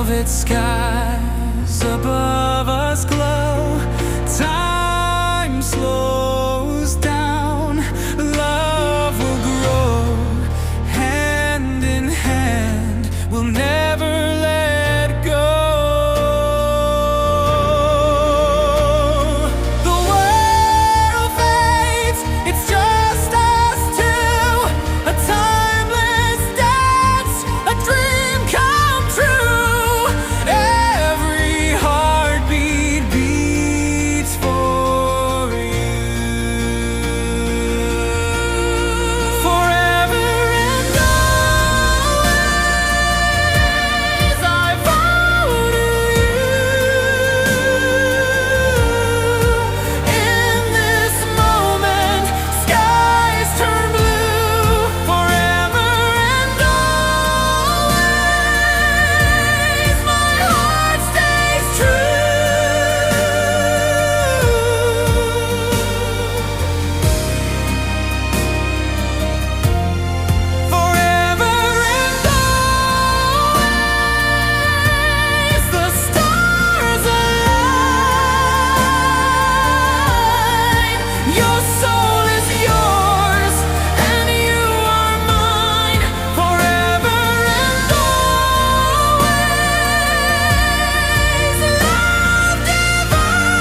velvet skies above us glow. Time slows down, love will grow. Hand in hand, we'll never let go. The world fades, it's just us two. A timeless dance, a dream come true. Every heartbeat beats for you. Forever and always I vow to you. In this moment, skies turn blue. Forever and always my heart stays true. Forever and always the stars align. Your soul is yours and you are mine. Forever and always, love divine.